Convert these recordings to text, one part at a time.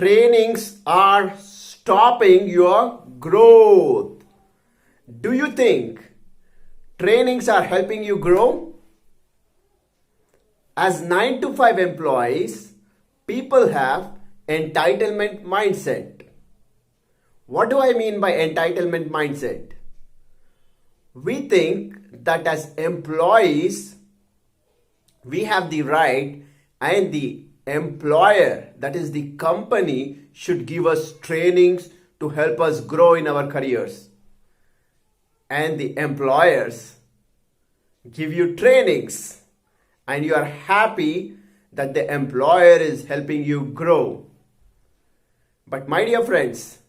Trainings are stopping your growth. Do you think trainings are helping you grow? As 9 to 5 employees, people have entitlement mindset. What do I mean by entitlement mindset? We think that as employees, we have the right and the employer, that is the company, should give us trainings to help us grow in our careers. And the employers give you trainings and you are happy that the employer is helping you grow. But my dear friends,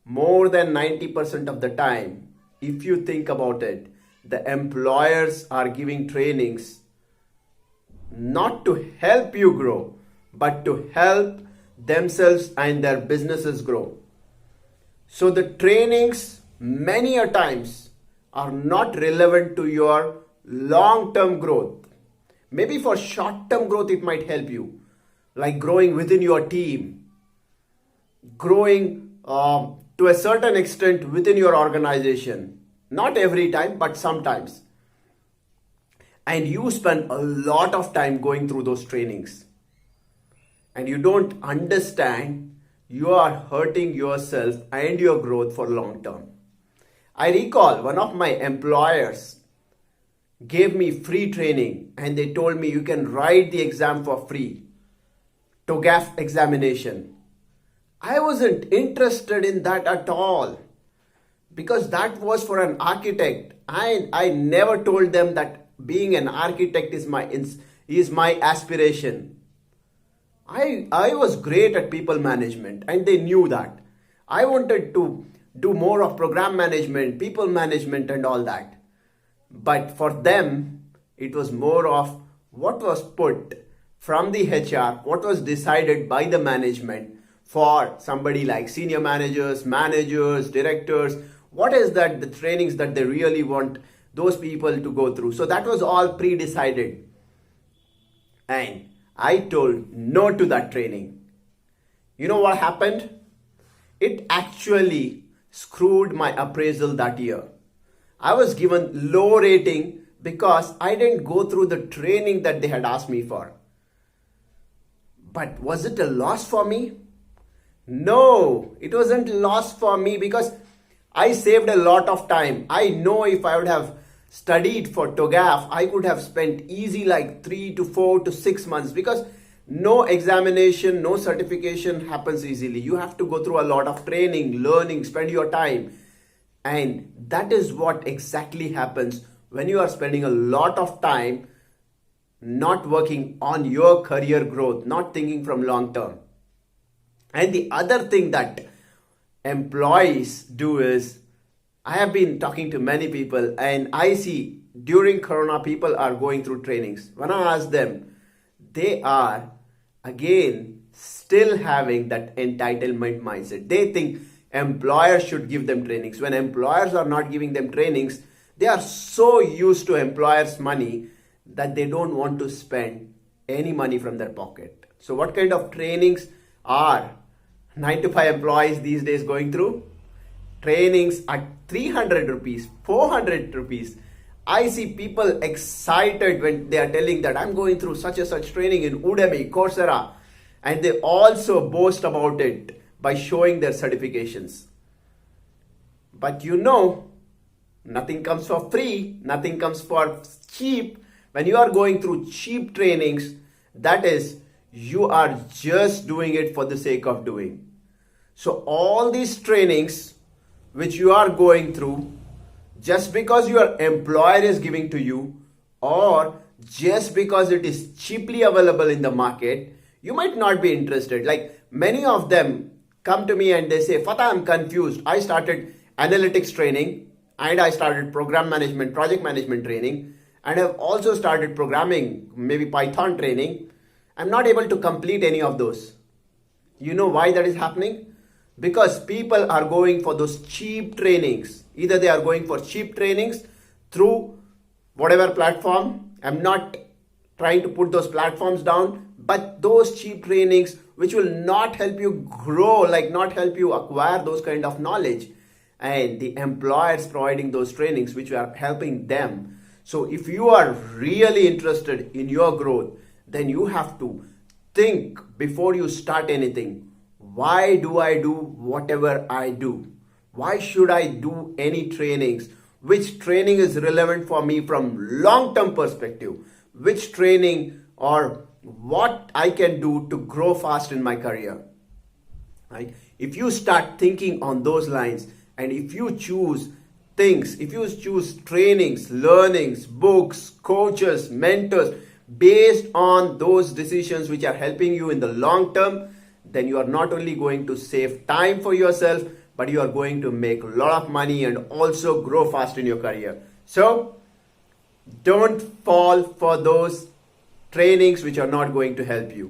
more than 90% of the time, if you think about it, the employers are giving trainings not to help you grow, but to help themselves and their businesses grow. So the trainings many a times are not relevant to your long-term growth. Maybe for short-term growth it might help you, like growing within your team, growing to a certain extent within your organization. Not every time, but sometimes. And you spend a lot of time going through those trainings. And you don't understand, you are hurting yourself and your growth for long term. I recall one of my employers gave me free training and they told me you can write the exam for free. TOGAF examination. I wasn't interested in that at all because that was for an architect. I never told them that being an architect is my aspiration. I was great at people management and they knew that. I wanted to do more of program management, people management and all that. But for them, it was more of what was put from the HR, what was decided by the management for somebody like senior managers, directors. What is that, the trainings that they really want those people to go through. So that was all pre-decided. And I told no to that training. You know what happened? It actually screwed my appraisal that year. I was given low rating because I didn't go through the training that they had asked me for. But was it a loss for me? No, it wasn't a loss for me because I saved a lot of time. I know if I would have studied for TOGAF, I could have spent easy like 3 to 4 to 6 months because no examination, no certification happens easily. You have to go through a lot of training, learning, spend your time. And that is what exactly happens when you are spending a lot of time not working on your career growth, not thinking from long term. And the other thing that employees do is, I have been talking to many people and I see during Corona people are going through trainings. When I ask them, they are again still having that entitlement mindset. They think employers should give them trainings. When employers are not giving them trainings, they are so used to employers' money that they don't want to spend any money from their pocket. So what kind of trainings are 9 to 5 employees these days going through? Trainings at 300 rupees, 400 rupees. I see people excited when they are telling that I'm going through such and such training in Udemy, Coursera, and they also boast about it by showing their certifications. But you know, nothing comes for free, nothing comes for cheap. When you are going through cheap trainings, that is, you are just doing it for the sake of doing. So all these trainings which you are going through, just because your employer is giving to you or just because it is cheaply available in the market, you might not be interested. Like many of them come to me and they say, Fatha, I'm confused. I started analytics training and I started program management, project management training, and I've also started programming, maybe Python training. I'm not able to complete any of those. You know why that is happening? Because people are going for those cheap trainings. Either they are going for cheap trainings through whatever platform. I'm not trying to put those platforms down, but those cheap trainings which will not help you grow, like not help you acquire those kind of knowledge, and the employers providing those trainings which are helping them. So if you are really interested in your growth, then you have to think before you start anything. Why do I do whatever I do? Why should I do any trainings? Which training is relevant for me from long term perspective? Which training or what I can do to grow fast in my career? Right? If you start thinking on those lines, and if you choose things, if you choose trainings, learnings, books, coaches, mentors based on those decisions which are helping you in the long term, then you are not only going to save time for yourself, but you are going to make a lot of money and also grow fast in your career. So don't fall for those trainings which are not going to help you.